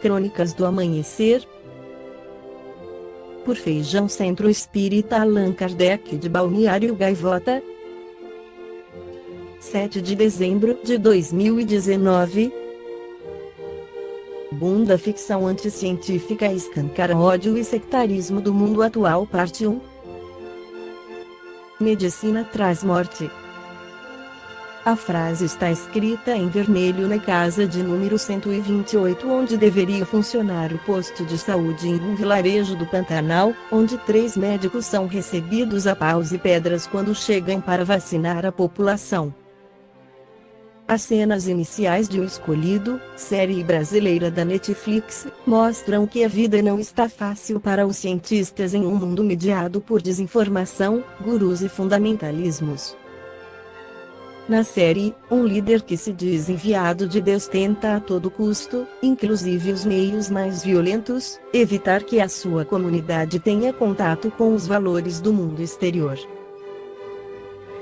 Crônicas do Amanhecer. Por Feijão Centro Espírita Allan Kardec de Balneário Gaivota. 7 de dezembro de 2019. Bunda ficção anticientífica escancara ódio e sectarismo do mundo atual, parte 1. Medicina traz morte. A frase está escrita em vermelho na casa de número 128, onde deveria funcionar o posto de saúde em um vilarejo do Pantanal, onde 3 médicos são recebidos a paus e pedras quando chegam para vacinar a população. As cenas iniciais de O Escolhido, série brasileira da Netflix, mostram que a vida não está fácil para os cientistas em um mundo mediado por desinformação, gurus e fundamentalismos. Na série, um líder que se diz enviado de Deus tenta a todo custo, inclusive os meios mais violentos, evitar que a sua comunidade tenha contato com os valores do mundo exterior.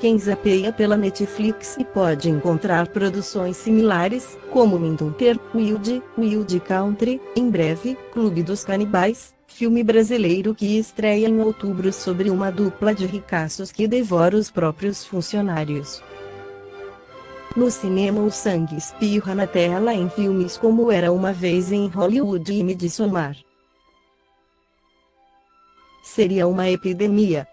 Quem zapeia pela Netflix pode encontrar produções similares, como Mindhunter, Wild Country, em breve, Clube dos Canibais, filme brasileiro que estreia em outubro sobre uma dupla de ricaços que devora os próprios funcionários. No cinema o sangue espirra na tela em filmes como Era Uma Vez em Hollywood e Midsommar. Seria uma epidemia.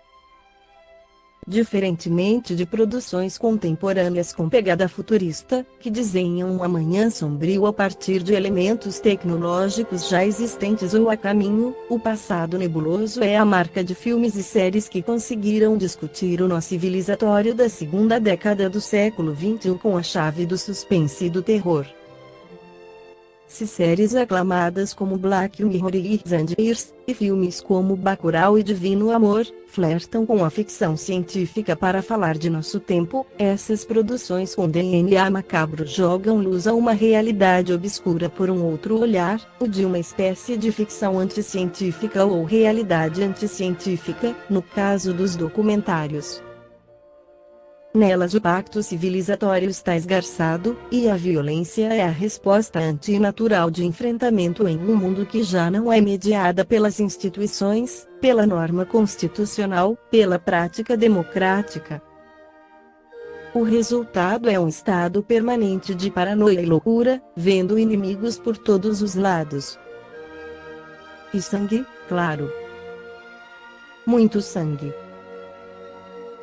Diferentemente de produções contemporâneas com pegada futurista, que desenham um amanhã sombrio a partir de elementos tecnológicos já existentes ou a caminho, o passado nebuloso é a marca de filmes e séries que conseguiram discutir o nó civilizatório da segunda década do século XXI com a chave do suspense e do terror. Se séries aclamadas como Black Mirror e Years, e filmes como Bacurau e Divino Amor, flertam com a ficção científica para falar de nosso tempo, essas produções com DNA macabro jogam luz a uma realidade obscura por um outro olhar, o de uma espécie de ficção anticientífica ou realidade anticientífica, no caso dos documentários. Nelas o pacto civilizatório está esgarçado, e a violência é a resposta antinatural de enfrentamento em um mundo que já não é mediada pelas instituições, pela norma constitucional, pela prática democrática. O resultado é um estado permanente de paranoia e loucura, vendo inimigos por todos os lados. E sangue, claro. Muito sangue.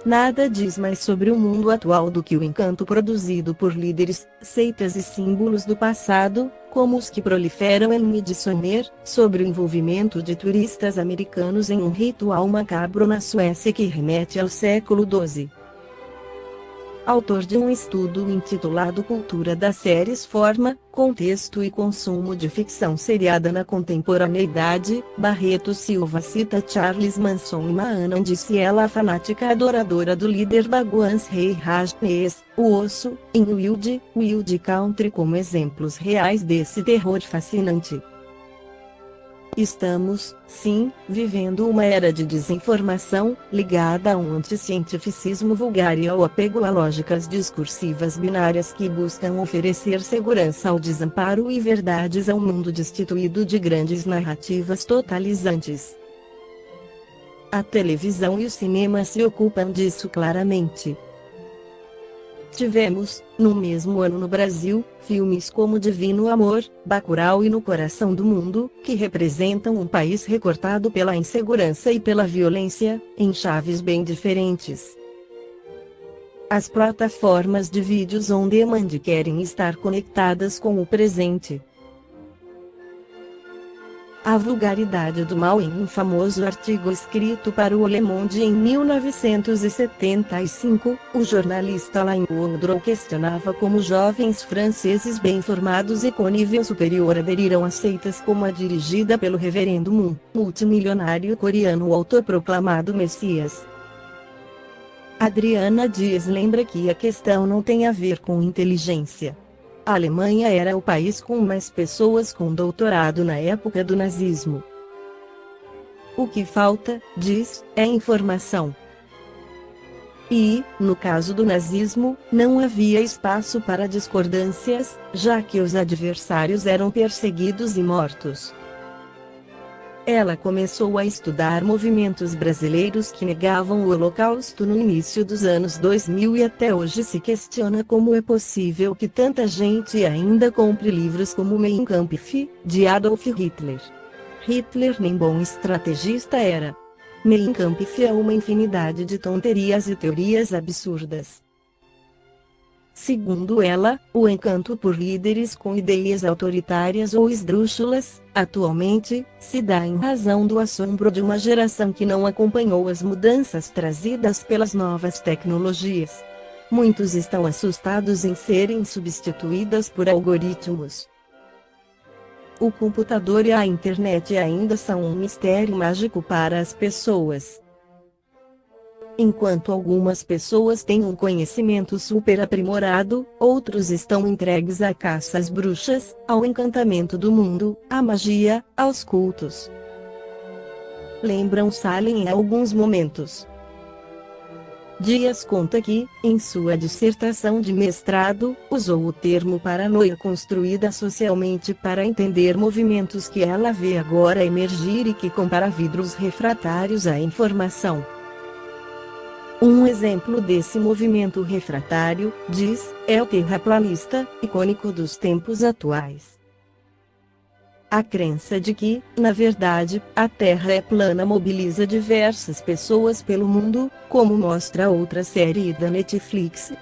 Nada diz mais sobre o mundo atual do que o encanto produzido por líderes, seitas e símbolos do passado, como os que proliferam em Midsommar, sobre o envolvimento de turistas americanos em um ritual macabro na Suécia que remete ao século XII. Autor de um estudo intitulado Cultura das Séries Forma, Contexto e Consumo de Ficção Seriada na Contemporaneidade, Barreto Silva cita Charles Manson e Maana disse ela a fanática adoradora do líder Bhagwan Sri Rajneesh, o osso, em Wild Country como exemplos reais desse terror fascinante. Estamos, sim, vivendo uma era de desinformação, ligada a um anticientificismo vulgar e ao apego a lógicas discursivas binárias que buscam oferecer segurança ao desamparo e verdades a um mundo destituído de grandes narrativas totalizantes. A televisão e o cinema se ocupam disso claramente. Tivemos, no mesmo ano no Brasil, filmes como Divino Amor, Bacurau e No Coração do Mundo, que representam um país recortado pela insegurança e pela violência, em chaves bem diferentes. As plataformas de vídeos on demand querem estar conectadas com o presente. A vulgaridade do mal em um famoso artigo escrito para o Le Monde em 1975, o jornalista Alain Woodrow questionava como jovens franceses bem informados e com nível superior aderiram a seitas como a dirigida pelo reverendo Moon, multimilionário coreano autoproclamado Messias. Adriana Dias lembra que a questão não tem a ver com inteligência. A Alemanha era o país com mais pessoas com doutorado na época do nazismo. O que falta, diz, é informação. E, no caso do nazismo, não havia espaço para discordâncias, já que os adversários eram perseguidos e mortos. Ela começou a estudar movimentos brasileiros que negavam o Holocausto no início dos anos 2000 e até hoje se questiona como é possível que tanta gente ainda compre livros como Mein Kampf, de Adolf Hitler. Hitler nem bom estrategista era. Mein Kampf é uma infinidade de tonterias e teorias absurdas. Segundo ela, o encanto por líderes com ideias autoritárias ou esdrúxulas, atualmente, se dá em razão do assombro de uma geração que não acompanhou as mudanças trazidas pelas novas tecnologias. Muitos estão assustados em serem substituídas por algoritmos. O computador e a internet ainda são um mistério mágico para as pessoas. Enquanto algumas pessoas têm um conhecimento super aprimorado, outros estão entregues à caça às bruxas, ao encantamento do mundo, à magia, aos cultos. Lembram Salem em alguns momentos. Dias conta que, em sua dissertação de mestrado, usou o termo paranoia construída socialmente para entender movimentos que ela vê agora emergir e que compara vidros refratários à informação. Um exemplo desse movimento refratário, diz, é o terraplanista, icônico dos tempos atuais. A crença de que, na verdade, a Terra é plana mobiliza diversas pessoas pelo mundo, como mostra outra série da Netflix.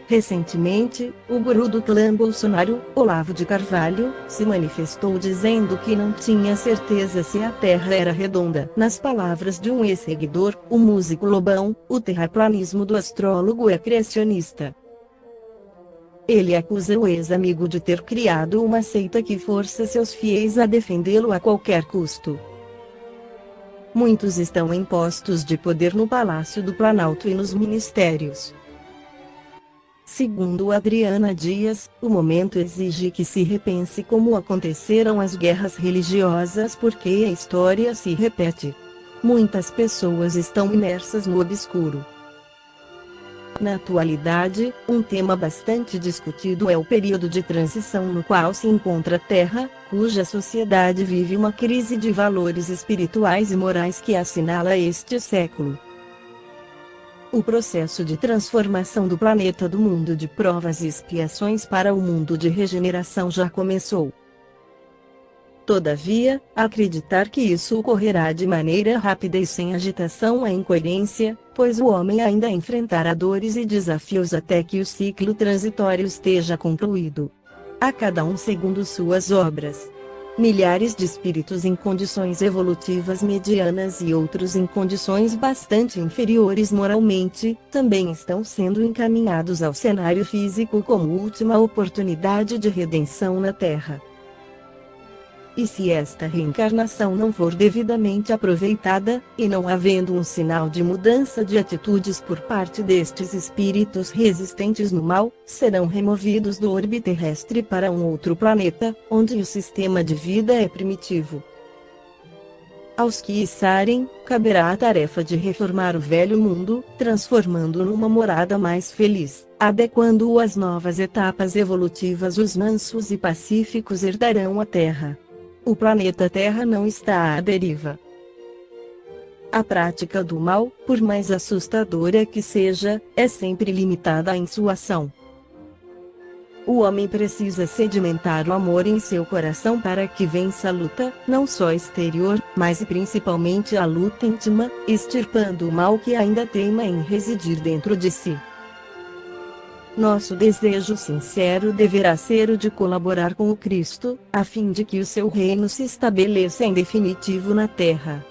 Recentemente, o guru do clã Bolsonaro, Olavo de Carvalho, se manifestou dizendo que não tinha certeza se a Terra era redonda. Nas palavras de um ex-seguidor, o músico Lobão, o terraplanismo do astrólogo é criacionista. Ele acusa o ex-amigo de ter criado uma seita que força seus fiéis a defendê-lo a qualquer custo. Muitos estão em postos de poder no Palácio do Planalto e nos ministérios. Segundo Adriana Dias, o momento exige que se repense como aconteceram as guerras religiosas porque a história se repete. Muitas pessoas estão imersas no obscuro. Na atualidade, um tema bastante discutido é o período de transição no qual se encontra a Terra, cuja sociedade vive uma crise de valores espirituais e morais que assinala este século. O processo de transformação do planeta do mundo de provas e expiações para o mundo de regeneração já começou. Todavia, acreditar que isso ocorrerá de maneira rápida e sem agitação é incoerência, pois o homem ainda enfrentará dores e desafios até que o ciclo transitório esteja concluído. A cada um segundo suas obras. Milhares de espíritos em condições evolutivas medianas e outros em condições bastante inferiores moralmente, também estão sendo encaminhados ao cenário físico como última oportunidade de redenção na Terra. E se esta reencarnação não for devidamente aproveitada, e não havendo um sinal de mudança de atitudes por parte destes espíritos resistentes no mal, serão removidos do orbe terrestre para um outro planeta, onde o sistema de vida é primitivo. Aos que içarem, caberá a tarefa de reformar o velho mundo, transformando-o numa morada mais feliz, adequando-o às novas etapas evolutivas. Os mansos e pacíficos herdarão a Terra. O planeta Terra não está à deriva. A prática do mal, por mais assustadora que seja, é sempre limitada em sua ação. O homem precisa sedimentar o amor em seu coração para que vença a luta, não só exterior, mas e principalmente a luta íntima, extirpando o mal que ainda teima em residir dentro de si. Nosso desejo sincero deverá ser o de colaborar com o Cristo, a fim de que o seu reino se estabeleça em definitivo na Terra.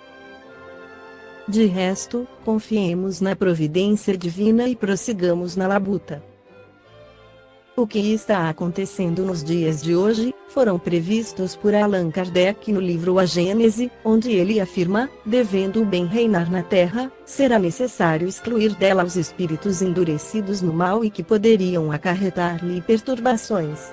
De resto, confiemos na providência divina e prossigamos na labuta. O que está acontecendo nos dias de hoje, foram previstos por Allan Kardec no livro A Gênese, onde ele afirma, devendo o bem reinar na Terra, será necessário excluir dela os espíritos endurecidos no mal e que poderiam acarretar-lhe perturbações.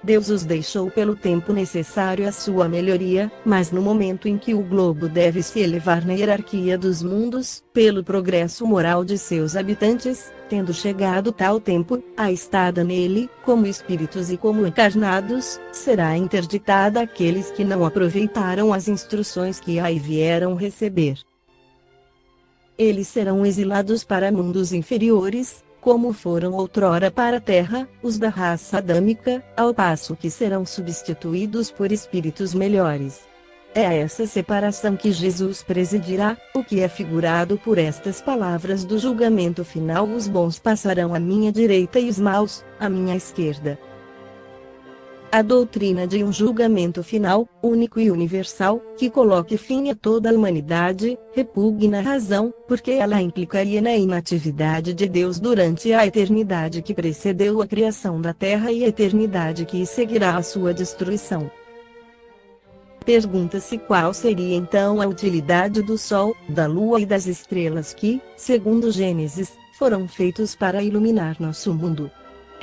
Deus os deixou pelo tempo necessário à sua melhoria, mas no momento em que o globo deve se elevar na hierarquia dos mundos, pelo progresso moral de seus habitantes, tendo chegado tal tempo, a estada nele, como espíritos e como encarnados, será interditada àqueles que não aproveitaram as instruções que aí vieram receber. Eles serão exilados para mundos inferiores, como foram outrora para a terra, os da raça adâmica, ao passo que serão substituídos por espíritos melhores. É a essa separação que Jesus presidirá, o que é figurado por estas palavras do julgamento final: os bons passarão à minha direita e os maus, à minha esquerda. A doutrina de um julgamento final, único e universal, que coloque fim a toda a humanidade, repugna a razão, porque ela implicaria na inatividade de Deus durante a eternidade que precedeu a criação da Terra e a eternidade que seguirá a sua destruição. Pergunta-se qual seria então a utilidade do Sol, da Lua e das estrelas que, segundo Gênesis, foram feitos para iluminar nosso mundo.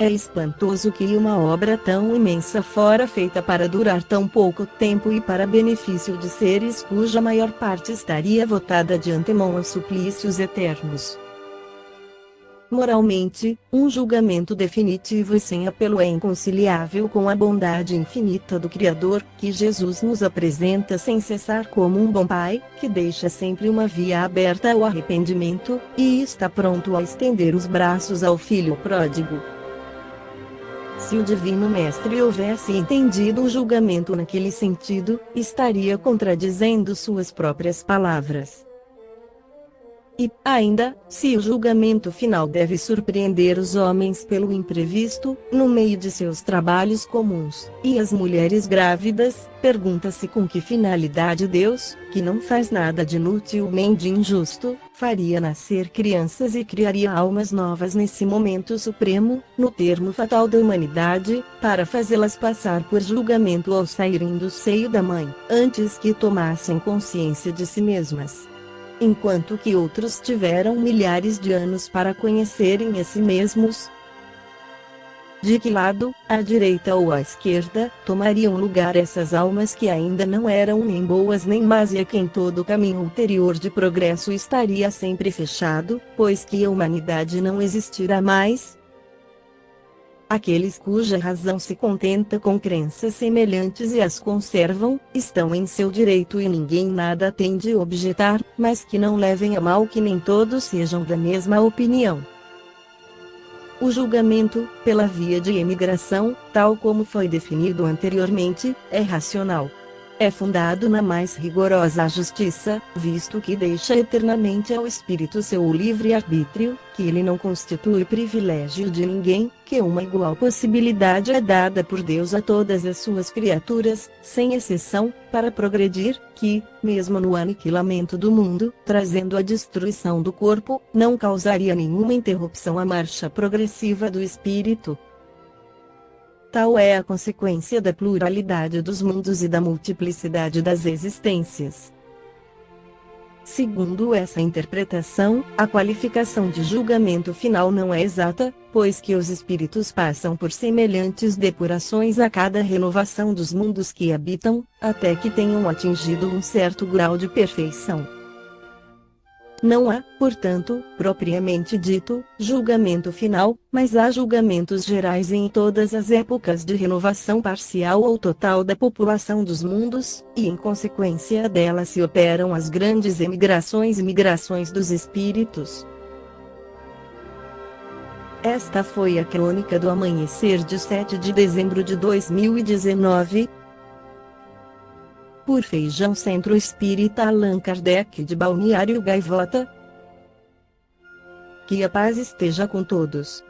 É espantoso que uma obra tão imensa fora feita para durar tão pouco tempo e para benefício de seres cuja maior parte estaria votada de antemão aos suplícios eternos. Moralmente, um julgamento definitivo e sem apelo é inconciliável com a bondade infinita do Criador, que Jesus nos apresenta sem cessar como um bom pai, que deixa sempre uma via aberta ao arrependimento, e está pronto a estender os braços ao filho pródigo. Se o Divino Mestre houvesse entendido o julgamento naquele sentido, estaria contradizendo suas próprias palavras. E, ainda, se o julgamento final deve surpreender os homens pelo imprevisto, no meio de seus trabalhos comuns, e as mulheres grávidas, pergunta-se com que finalidade Deus, que não faz nada de inútil nem de injusto, faria nascer crianças e criaria almas novas nesse momento supremo, no termo fatal da humanidade, para fazê-las passar por julgamento ao saírem do seio da mãe, antes que tomassem consciência de si mesmas. Enquanto que outros tiveram milhares de anos para conhecerem a si mesmos. De que lado, à direita ou à esquerda, tomariam lugar essas almas que ainda não eram nem boas nem más e a quem todo o caminho ulterior de progresso estaria sempre fechado, pois que a humanidade não existirá mais? Aqueles cuja razão se contenta com crenças semelhantes e as conservam, estão em seu direito e ninguém nada tem de objetar, mas que não levem a mal que nem todos sejam da mesma opinião. O julgamento, pela via de emigração, tal como foi definido anteriormente, é racional. É fundado na mais rigorosa justiça, visto que deixa eternamente ao espírito seu livre-arbítrio, que ele não constitui privilégio de ninguém, que uma igual possibilidade é dada por Deus a todas as suas criaturas, sem exceção, para progredir, que, mesmo no aniquilamento do mundo, trazendo a destruição do corpo, não causaria nenhuma interrupção à marcha progressiva do espírito. Tal é a consequência da pluralidade dos mundos e da multiplicidade das existências. Segundo essa interpretação, a qualificação de julgamento final não é exata, pois que os espíritos passam por semelhantes depurações a cada renovação dos mundos que habitam, até que tenham atingido um certo grau de perfeição. Não há, portanto, propriamente dito, julgamento final, mas há julgamentos gerais em todas as épocas de renovação parcial ou total da população dos mundos, e em consequência dela se operam as grandes emigrações e migrações dos espíritos. Esta foi a crônica do amanhecer de 7 de dezembro de 2019. Por Feijão Centro Espírita Allan Kardec de Balneário Gaivota. Que a paz esteja com todos.